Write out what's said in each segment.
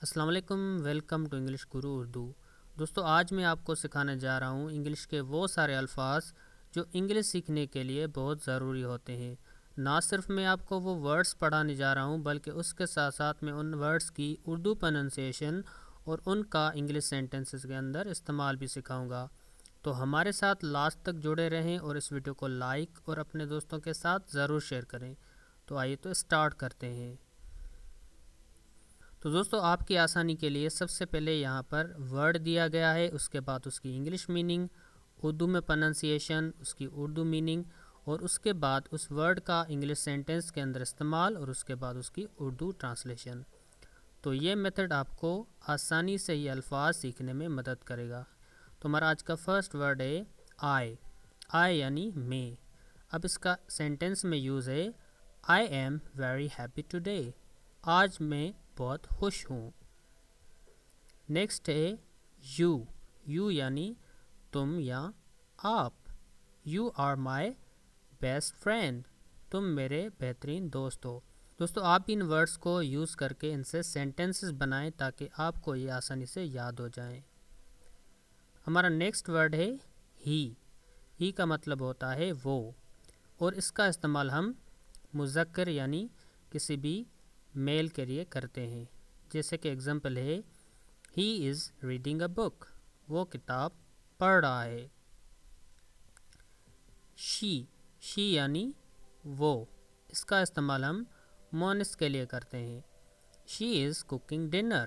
السلام علیکم، welcome to English گرو اردو۔ دوستو، آج میں آپ کو سکھانے جا رہا ہوں انگلش کے وہ سارے الفاظ جو انگلش سیکھنے کے لیے بہت ضروری ہوتے ہیں۔ نہ صرف میں آپ کو وہ ورڈز پڑھانے جا رہا ہوں بلکہ اس کے ساتھ ساتھ میں ان ورڈز کی اردو پروننسیشن اور ان کا انگلش سینٹنسز کے اندر استعمال بھی سکھاؤں گا۔ تو ہمارے ساتھ لاسٹ تک جڑے رہیں اور اس ویڈیو کو لائک اور اپنے دوستوں کے ساتھ ضرور شیئر کریں۔ تو آئیے تو اسٹارٹ کرتے ہیں۔ تو دوستو، آپ کی آسانی کے لیے سب سے پہلے یہاں پر ورڈ دیا گیا ہے، اس کے بعد اس کی انگلش میننگ، اردو میں پروننسیشن، اس کی اردو میننگ، اور اس کے بعد اس ورڈ کا انگلش سینٹنس کے اندر استعمال، اور اس کے بعد اس کی اردو ٹرانسلیشن۔ تو یہ میتھڈ آپ کو آسانی سے یہ الفاظ سیکھنے میں مدد کرے گا۔ تو ہمارا آج کا فرسٹ ورڈ ہے آئی یعنی میں۔ اب اس کا سینٹنس میں یوز ہے I am very happy today, آج میں بہت خوش ہوں۔ نیکسٹ ہے یو یعنی تم یا آپ، you are my best friend, تم میرے بہترین دوست ہو۔ دوستو، آپ ان ورڈز کو یوز کر کے ان سے سینٹنسز بنائیں تاکہ آپ کو یہ آسانی سے یاد ہو جائیں۔ ہمارا نیکسٹ ورڈ ہے ہی کا مطلب ہوتا ہے وہ، اور اس کا استعمال ہم مذکر یعنی کسی بھی میل کے لیے کرتے ہیں۔ جیسے کہ اگزامپل ہے ہی از ریڈنگ اے بک، وہ کتاب پڑھ رہا ہے۔ شی یعنی وہ، اس کا استعمال ہم مونس کے لیے کرتے ہیں۔ شی از کوکنگ ڈنر،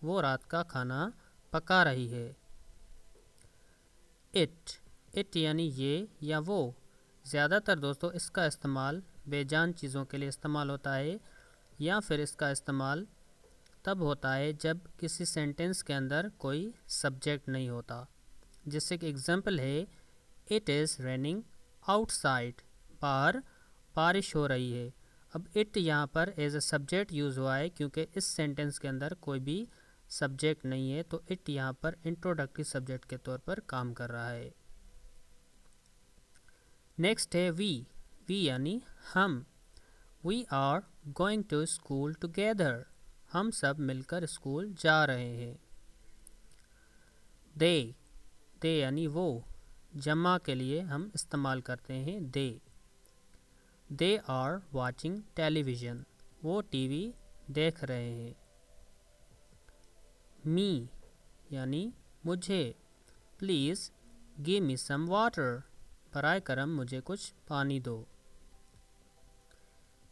وہ رات کا کھانا پکا رہی ہے۔ اٹ یعنی یہ یا وہ، زیادہ تر دوستوں اس کا استعمال بے جان چیزوں کے لیے استعمال ہوتا ہے، یا پھر اس کا استعمال تب ہوتا ہے جب کسی سینٹنس کے اندر کوئی سبجیکٹ نہیں ہوتا۔ جیسے کہ اگزامپل ہے اٹ از ریننگ آؤٹ سائڈ، باہر بارش ہو رہی ہے۔ اب اٹ یہاں پر ایز اے سبجیکٹ یوز ہوا ہے کیونکہ اس سینٹنس کے اندر کوئی بھی سبجیکٹ نہیں ہے، تو اٹ یہاں پر انٹروڈکٹری سبجیکٹ کے طور پر کام کر رہا ہے۔ نیکسٹ ہے وی یعنی ہم، we are going to school together, ہم سب مل کر اسکول جا رہے ہیں۔ دے یعنی وہ، جمع کے لیے ہم استعمال کرتے ہیں they are watching television, وہ ٹی وی دیکھ رہے ہیں۔ می یعنی مجھے، please give me some water, برائے کرم مجھے کچھ پانی دو۔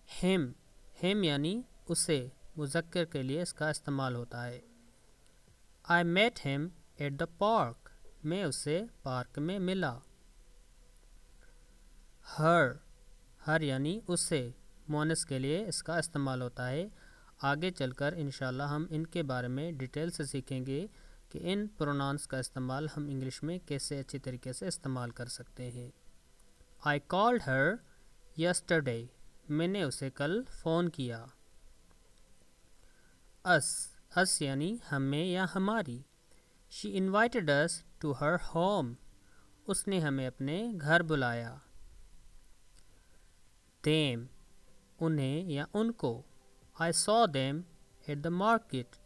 ہم یعنی اسے، مذکر کے لیے اس کا استعمال ہوتا ہے۔ I met him at the park، میں اسے پارک میں ملا۔ ہر یعنی اسے، مونس کے لیے اس کا استعمال ہوتا ہے۔ آگے چل کر انشاءاللہ ہم ان کے بارے میں ڈیٹیل سے سیکھیں گے کہ ان پروناؤنس کا استعمال ہم انگلش میں کیسے اچھی طریقے سے استعمال کر سکتے ہیں۔ I called her yesterday، میں نے اسے کل فون کیا۔ اس یعنی ہمیں یا ہماری، She invited us to her home، اس نے ہمیں اپنے گھر بلایا۔ them انہیں یا ان کو، I saw them at the market،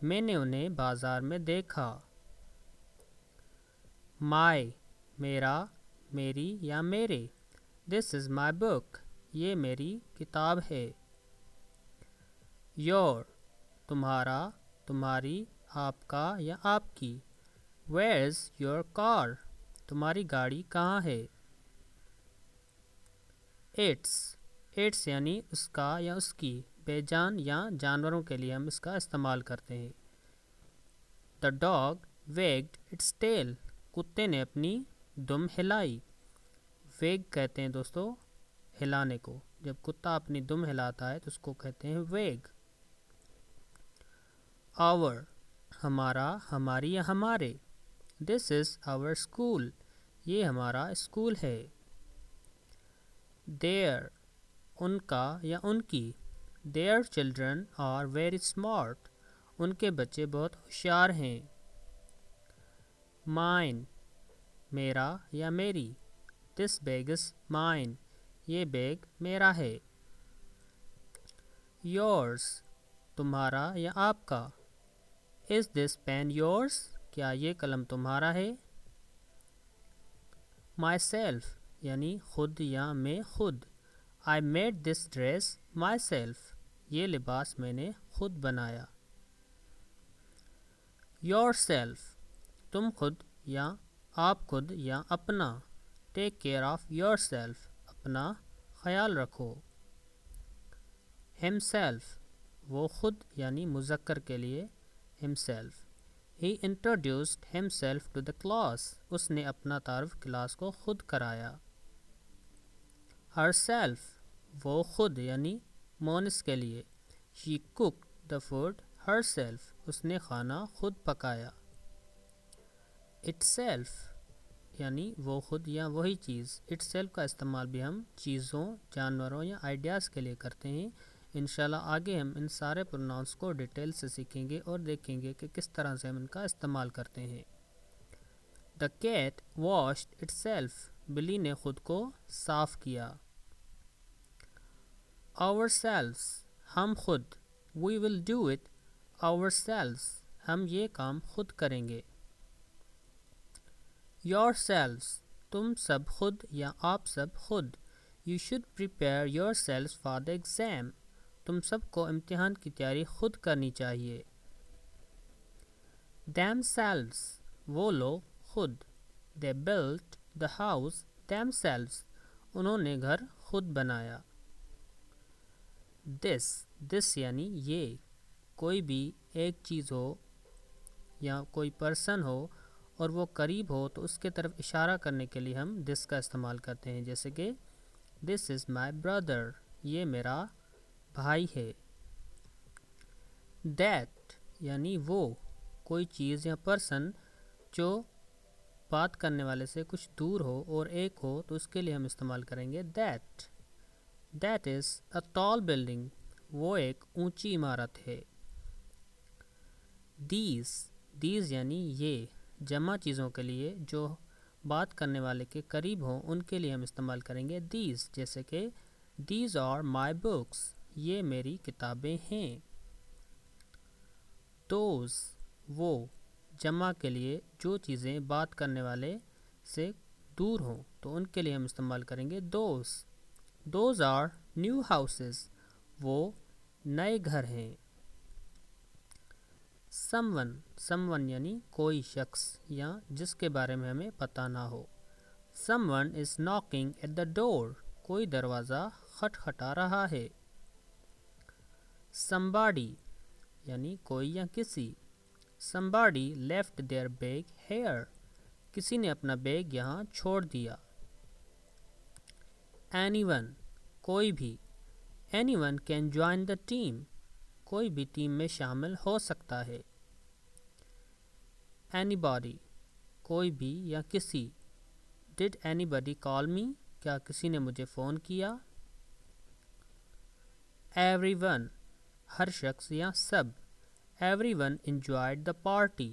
میں نے انہیں بازار میں دیکھا۔ my میرا، میری یا میرے، This is my book، یہ میری کتاب ہے۔ your تمہارا، تمہاری، آپ کا یا آپ کی، Where is your car، تمہاری گاڑی کہاں ہے۔ اٹس یعنی اس کا یا اس کی، بے جان یا جانوروں کے لیے ہم اس کا استعمال کرتے ہیں۔ The dog wagged its tail، کتے نے اپنی دم ہلائی۔ ویگ کہتے ہیں دوستو ہلانے کو، جب کتا اپنی دم ہلاتا ہے تو اس کو کہتے ہیں ویگ۔ our ہمارا، ہماری یا ہمارے، This is our school، یہ ہمارا اسکول ہے۔ their ان کا یا ان کی، Their children are very smart، ان کے بچے بہت ہوشیار ہیں۔ mine میرا یا میری، This bag is mine، یہ بیگ میرا ہے۔ yours تمہارا یا آپ کا، Is this pen yours? کیا یہ قلم تمہارا ہے؟ Myself یعنی خود یا میں خود. I made this dress myself. یہ لباس میں نے خود بنایا. Yourself تم خود یا آپ خود یا اپنا. Take care of yourself اپنا خیال رکھو. Himself وہ خود یعنی مذکر کے لیے himself. He introduced himself to the class. اس نے اپنا تعارف کلاس کو خود کرایا. Herself وہ خود یعنی مونس کے لیے. She cooked the food herself. اس نے کھانا خود پکایا. Itself یعنی وہ خود یا وہی چیز. Itself کا استعمال بھی ہم چیزوں، جانوروں یا آئیڈیاز کے لیے کرتے ہیں. انشاءاللہ آگے ہم ان سارے پروناؤنس کو ڈیٹیل سے سیکھیں گے اور دیکھیں گے کہ کس طرح سے ہم ان کا استعمال کرتے ہیں. The cat washed itself. بلی نے خود کو صاف کیا. Ourselves ہم خود. We will do it ourselves. ہم یہ کام خود کریں گے. Yourselves تم سب خود یا آپ سب خود. You should prepare yourselves for the exam. تم سب کو امتحان کی تیاری خود کرنی چاہیے. Themselves وہ لوگ خود. They built the house themselves. انہوں نے گھر خود بنایا. This یعنی یہ. کوئی بھی ایک چیز ہو یا کوئی پرسن ہو اور وہ قریب ہو تو اس کے طرف اشارہ کرنے کے لیے ہم this کا استعمال کرتے ہیں. جیسے کہ This is my brother. یہ میرا بھائی ہے. That یعنی وہ. کوئی چیز یا پرسن جو بات کرنے والے سے کچھ دور ہو اور ایک ہو تو اس کے لیے ہم استعمال کریں گے that. That is a tall building. وہ ایک اونچی عمارت ہے. These یعنی یہ. جمع چیزوں کے لیے جو بات کرنے والے کے قریب ہوں ان کے لیے ہم استعمال کریں گے these. جیسے کہ These are my books. یہ میری کتابیں ہیں. Those وہ. جمع کے لیے جو چیزیں بات کرنے والے سے دور ہوں تو ان کے لیے ہم استعمال کریں گے those. Those are new houses. وہ نئے گھر ہیں. Someone یعنی کوئی شخص یا جس کے بارے میں ہمیں پتہ نہ ہو. Someone is knocking at the door. کوئی دروازہ کھٹکھٹا رہا ہے. Somebody یعنی کوئی یا کسی. Somebody left their bag here. کسی نے اپنا بیگ یہاں چھوڑ دیا. Anyone کوئی بھی. Anyone can join the team. کوئی بھی ٹیم میں شامل ہو سکتا ہے. Anybody کوئی بھی یا کسی. Did anybody call me? کیا کسی نے مجھے فون کیا؟ Everyone ہر شخص یا سب. Everyone enjoyed the party.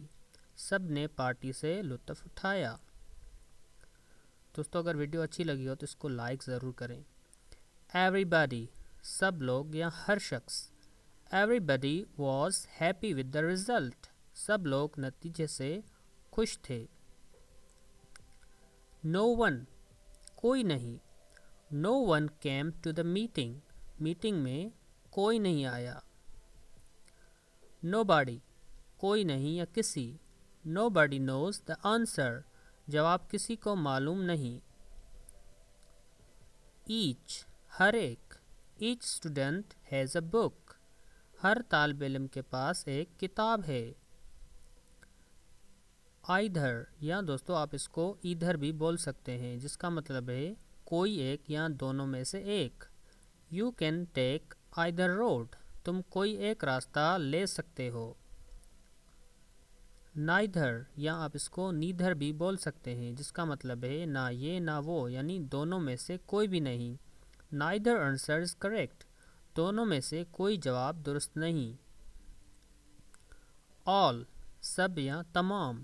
سب نے پارٹی سے لطف اٹھایا. دوستو اگر ویڈیو اچھی لگی ہو تو اس کو لائک ضرور کریں. Everybody سب لوگ یا ہر شخص. Everybody was happy with the result. سب لوگ نتیجے سے خوش تھے. No one کوئی نہیں. No one came to the meeting. Meeting میں کوئی نہیں آیا. Nobody کوئی نہیں یا کسی. Nobody knows the answer. جواب کسی کو معلوم نہیں. Each ہر ایک. Each student has a book. ہر طالب علم کے پاس ایک کتاب ہے. Either یا دوستو آپ اس کو either بھی بول سکتے ہیں جس کا مطلب ہے کوئی ایک یا دونوں میں سے ایک. You can take either road. تم کوئی ایک راستہ لے سکتے ہو. Neither یا آپ اس کو neither بھی بول سکتے ہیں جس کا مطلب ہے نہ یہ نہ وہ یعنی دونوں میں سے کوئی بھی نہیں. Neither answer is correct. دونوں میں سے کوئی جواب درست نہیں. All سب یا تمام.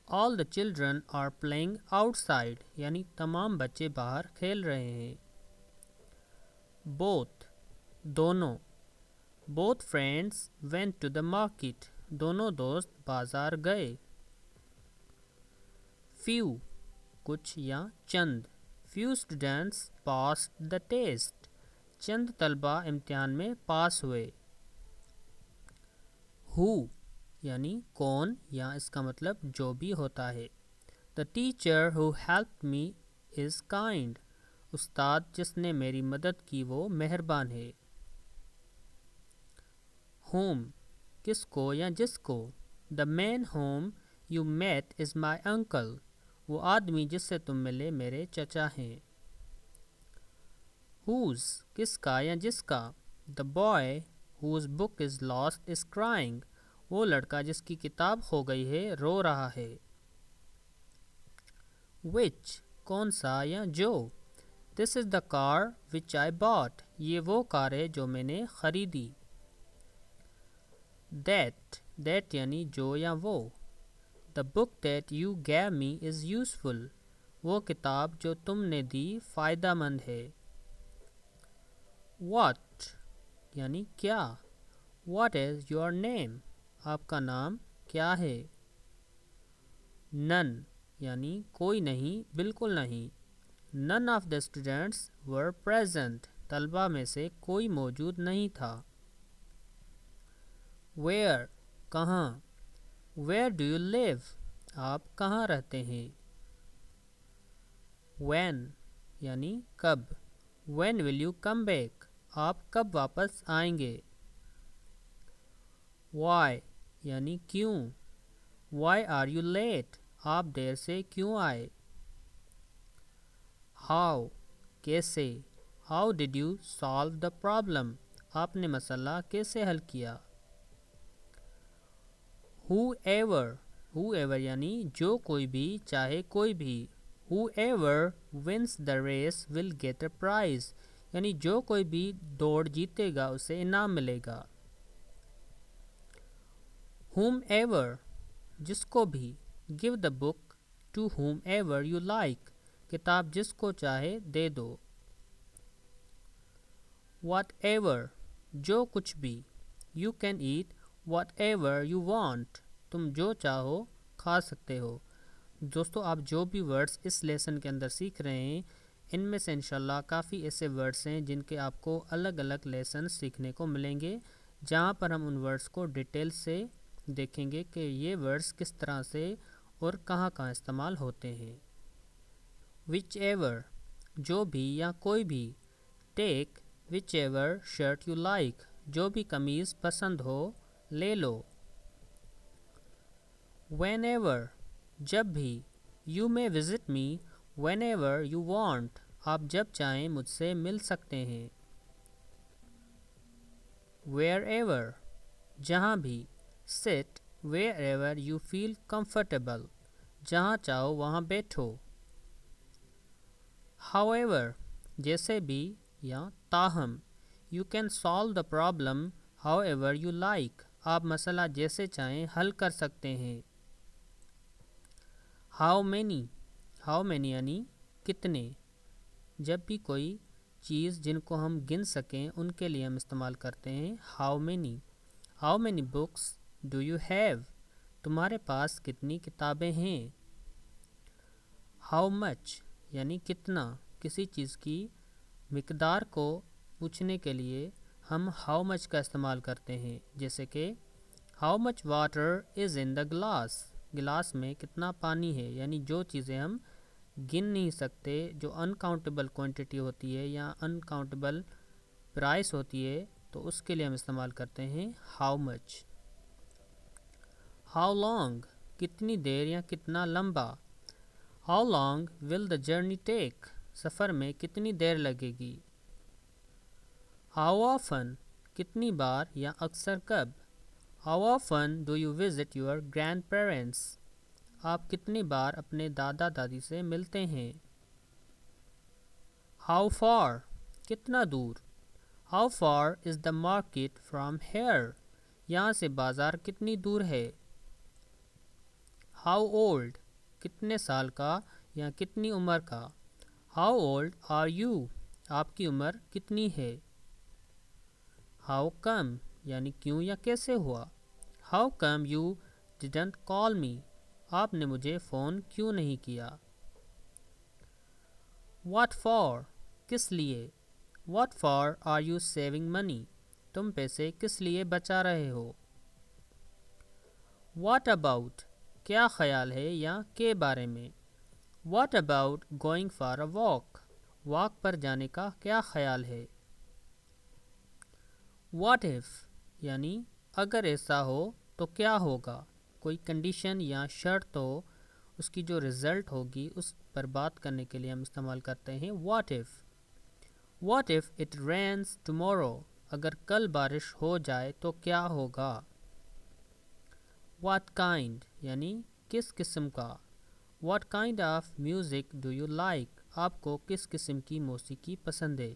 All the children are playing outside یعنی تمام بچے باہر کھیل رہے ہیں. Both دونوں. Both friends went to the market. دونوں دوست بازار گئے. few کچھ یا چند. few students passed the test. چند طلبہ امتحان میں پاس ہوئے. who یعنی کون یا اس کا مطلب جو بھی ہوتا ہے. the teacher who helped me is kind. استاد جس نے میری مدد کی وہ مہربان ہے. whom کس کو یا جس کو. the man whom you met is my uncle. وہ آدمی جس سے تم ملے میرے چچا ہیں. whose کس کا یا جس کا. the boy whose book is lost is crying. وہ لڑکا جس کی کتاب کھو گئی ہے رو رہا ہے. which کون سا یا جو. this is the car which I bought. یہ وہ کار ہے جو میں نے خریدی. that یعنی جو یا وہ. the book that you gave me is useful. وہ کتاب جو تم نے دی فائدہ مند ہے. what یعنی کیا. what is your name. آپ کا نام کیا ہے. none یعنی کوئی نہیں بالکل نہیں. none of the students were present. طلبہ میں سے کوئی موجود نہیں تھا. where کہاں. where do you live. آپ کہاں رہتے ہیں. when یعنی کب. when will you come back. آپ کب واپس آئیں گے. why یعنی کیوں. why are you late. آپ دیر سے کیوں آئے. how کیسے. how did you solve the problem. آپ نے مسئلہ کیسے حل کیا. whoever یعنی جو کوئی بھی چاہے کوئی بھی. whoever wins the race will get a prize. یعنی جو کوئی بھی دوڑ جیتے گا اسے انعام ملے گا. whomever جس کو بھی. give the book to whomever you like. کتاب جس کو چاہے دے دو. whatever جو کچھ بھی. you can eat whatever you want. تم جو چاہو کھا سکتے ہو. دوستو آپ جو بھی ورڈز اس لیسن کے اندر سیکھ رہے ہیں ان میں سے انشاءاللہ کافی ایسے ورڈز ہیں جن کے آپ کو الگ الگ لیسن سیکھنے کو ملیں گے جہاں پر ہم ان ورڈز کو ڈیٹیل سے دیکھیں گے کہ یہ ورڈز کس طرح سے اور کہاں کہاں استعمال ہوتے ہیں. whichever جو بھی یا کوئی بھی. take whichever shirt you like. جو بھی قمیض پسند ہو لے لو. whenever جب بھی. you may visit me whenever you want. آپ جب چاہیں مجھ سے مل سکتے ہیں. wherever جہاں بھی. sit wherever you feel comfortable. جہاں چاہو وہاں بیٹھو. however جیسے بھی یا تاہم. you can solve the problem however you like. آپ مسئلہ جیسے چاہیں حل کر سکتے ہیں. how many یعنی کتنے. جب بھی کوئی چیز جن کو ہم گن سکیں ان کے لیے ہم استعمال کرتے ہیں how many books do you have. تمہارے پاس کتنی کتابیں ہیں. how much یعنی کتنا. کسی چیز کی مقدار کو پوچھنے کے لیے ہم how much کا استعمال کرتے ہیں. جیسے کہ how much water is in the glass. Glass میں کتنا پانی ہے. یعنی جو چیزیں ہم گن نہیں سکتے جو انکاؤنٹیبل کوانٹٹی ہوتی ہے یا انکاؤنٹیبل پرائس ہوتی ہے تو اس کے لیے ہم استعمال کرتے ہیں how much. how long کتنی دیر یا کتنا لمبا. how long will the journey take. سفر میں کتنی دیر لگے گی. how often کتنی بار یا اکثر کب. how often do you visit your grandparents. آپ کتنی بار اپنے دادا دادی سے ملتے ہیں. how far کتنا دور. how far is the market from here. یہاں سے بازار کتنی دور ہے. how old کتنے سال کا یا کتنی عمر کا. how old are you. آپ کی عمر کتنی ہے. how come یعنی کیوں یا کیسے ہوا. ہاؤ کم یو ڈیڈنٹ کال می، آپ نے مجھے فون کیوں نہیں کیا؟ واٹ فار، کس لیے؟ What for are you saving money, تم پیسے کس لیے بچا رہے ہو؟ واٹ اباؤٹ، کیا خیال ہے یا کے بارے میں؟ What about going for a walk, walk پر جانے کا کیا خیال ہے؟ واٹ ایف، یعنی اگر ایسا ہو تو کیا ہوگا، کوئی کنڈیشن یا شرط ہو، اس کی جو رزلٹ ہوگی اس پر بات کرنے کے لیے ہم استعمال کرتے ہیں what if. What if it rains tomorrow, اگر کل بارش ہو جائے تو کیا ہوگا؟ واٹ کائنڈ، یعنی کس قسم کا۔ What kind of music do you like, آپ کو کس قسم کی موسیقی پسند ہے؟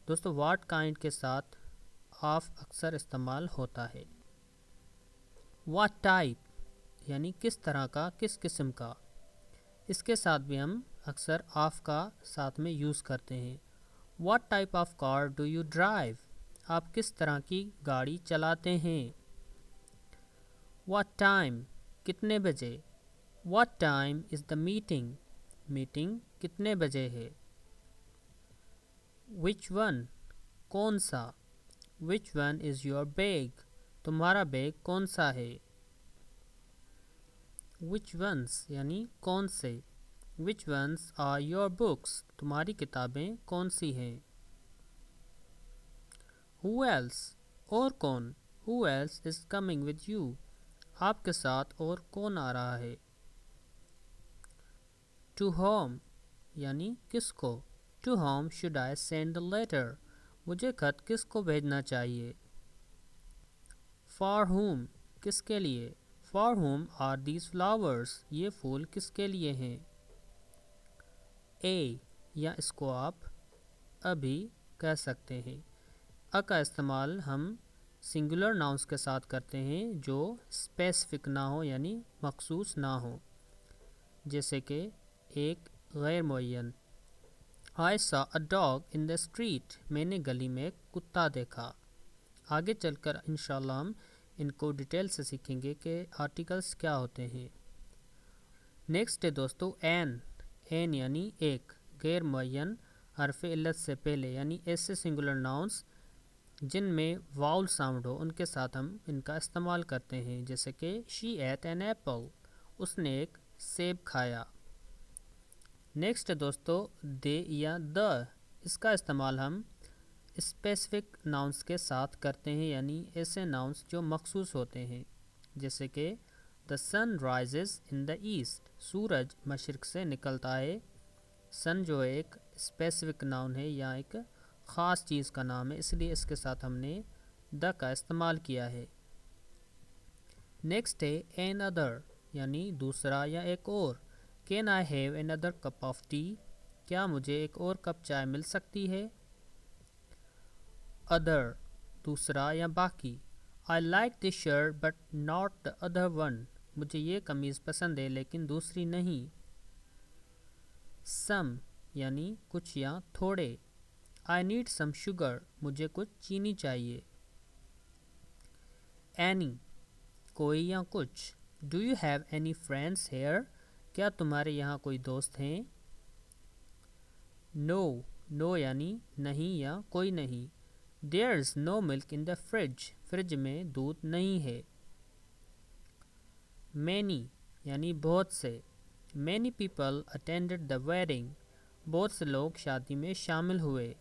دوستو واٹ کائنڈ کے ساتھ آف اکثر استعمال ہوتا ہے۔ واٹ ٹائپ، یعنی کس طرح کا، کس قسم کا، اس کے ساتھ بھی ہم اکثر آف کا ساتھ میں یوز کرتے ہیں۔ What type of car do you drive, آپ کس طرح کی گاڑی چلاتے ہیں؟ واٹ ٹائم، کتنے بجے؟ What time is the meeting, meeting کتنے بجے ہے؟ وچ ون، کون سا؟ Which one is your bag, تمہارا بیگ کون سا ہے؟ وچ ونس، یعنی کون سے؟ Which ones are your books, تمہاری کتابیں کون سی ہیں؟ ہو ایلس، اور کون؟ Who else is coming with you, آپ کے ساتھ اور کون آ رہا ہے؟ ٹو ہوم، یعنی کس کو؟ To home should I send a letter, مجھے خط کس کو بھیجنا چاہیے؟ فار ہوم، کس کے لیے؟ For home are these flowers, یہ پھول کس کے لیے ہیں؟ اے، یا اس کو آپ ابھی کہہ سکتے ہیں۔ ا کا استعمال ہم سنگولر ناؤنس کے ساتھ کرتے ہیں جو اسپیسیفک نہ ہو، یعنی مخصوص نہ ہو، جیسے کہ ایک غیر معین۔ I saw a dog in the street، میں نے گلی میں ایک کتا دیکھا۔ آگے چل کر انشاءاللہ ہم ان کو ڈیٹیل سے سیکھیں گے کہ آرٹیکلس کیا ہوتے ہیں۔ نیکسٹ ہے دوستو این، این یعنی ایک غیر معین حرف علت سے پہلے، یعنی ایسے سنگولر ناؤنس جن میں واؤل ساؤنڈ ہو ان کے ساتھ ہم ان کا استعمال کرتے ہیں، جیسے کہ شی ایٹ این ایپل، اس نے ایک سیب کھایا۔ نیکسٹ ہے دوستو دے یا دا، اس کا استعمال ہم اسپیسیفک ناؤنس کے ساتھ کرتے ہیں، یعنی ایسے ناؤنس جو مخصوص ہوتے ہیں، جیسے کہ دا سن رائزز ان دا ایسٹ، سورج مشرق سے نکلتا ہے۔ سن جو ایک اسپیسیفک ناؤن ہے یا ایک خاص چیز کا نام ہے، اس لیے اس کے ساتھ ہم نے دا کا استعمال کیا ہے۔ نیکسٹ ہے این ادر، یعنی دوسرا یا ایک اور۔ Can I have another cup of tea، کیا مجھے ایک اور کپ چائے مل سکتی ہے؟ ادر، دوسرا یا باقی۔ I like this shirt but not the other one، مجھے یہ قمیض پسند ہے لیکن دوسری نہیں۔ some، یعنی کچھ یا تھوڑے۔ I need some sugar، مجھے کچھ چینی چاہیے۔ any، کوئی یا کچھ۔ Do you have any friends here، کیا تمہارے یہاں کوئی دوست ہیں؟ نو، نو یعنی نہیں یا کوئی نہیں۔ There is no milk in the fridge، fridge میں دودھ نہیں ہے۔ many، یعنی بہت سے۔ Many people attended the wedding، بہت سے لوگ شادی میں شامل ہوئے۔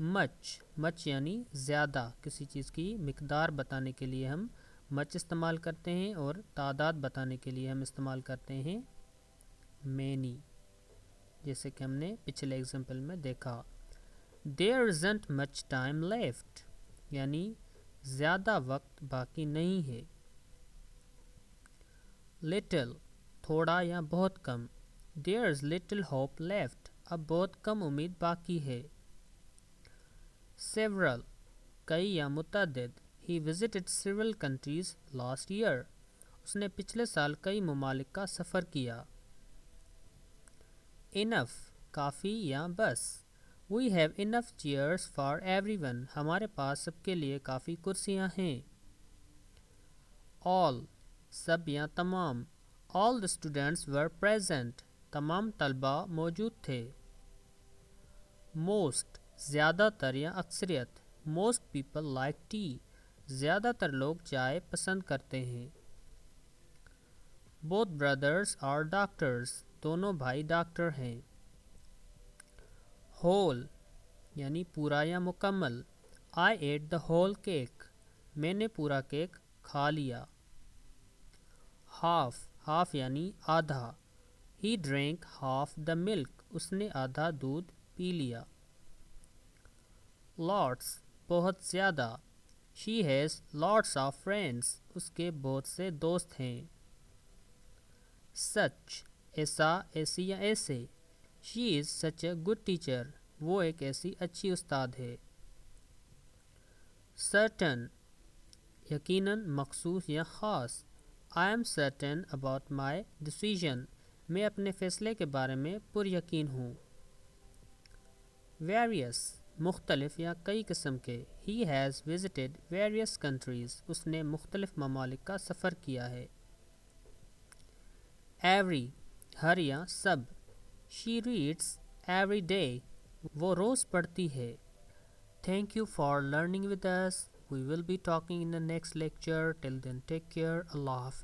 much، much یعنی زیادہ، کسی چیز کی مقدار بتانے کے لیے ہم much استعمال کرتے ہیں، اور تعداد بتانے کے لیے ہم استعمال کرتے ہیں many، جیسے کہ ہم نے پچھلے ایگزامپل میں دیکھا۔ There isn't much time left، یعنی زیادہ وقت باقی نہیں ہے۔ little، تھوڑا یا بہت کم۔ There is little hope left، اب بہت کم امید باقی ہے۔ several، کئی یا متعدد۔ He visited several countries last year، اس نے پچھلے سال کئی ممالک کا سفر کیا۔ enough، کافی یا بس۔ We have enough chairs for everyone، ہمارے پاس سب کے لیے کافی کرسیاں ہیں۔ all سب یا تمام. all the students were present تمام طلبہ موجود تھے. most زیادہ تر یا اکثریت. most people like tea زیادہ تر لوگ چائے پسند کرتے ہیں. both brothers are doctors دونوں بھائی ڈاکٹر ہیں. whole یعنی پورا یا مکمل. I ate the whole cake میں نے پورا کیک کھا لیا. half یعنی آدھا. he drank half the milk اس نے آدھا دودھ پی لیا. lots بہت زیادہ. she has lots of friends اس کے بہت سے دوست ہیں. such ایسا ایسی یا ایسے. she is such a good teacher وہ ایک ایسی اچھی استاد ہے. certain یقیناً مخصوص یا خاص. I am certain about my decision میں اپنے فیصلے کے بارے میں پر یقین ہوں. various مختلف یا کئی قسم کے. he has visited various countries اس نے مختلف ممالک کا سفر کیا ہے. every ہر یا سب. she reads every day وہ روز پڑھتی ہے. thank you for learning with us. We will be talking in the next lecture. Till then, take care. Allah Hafiz.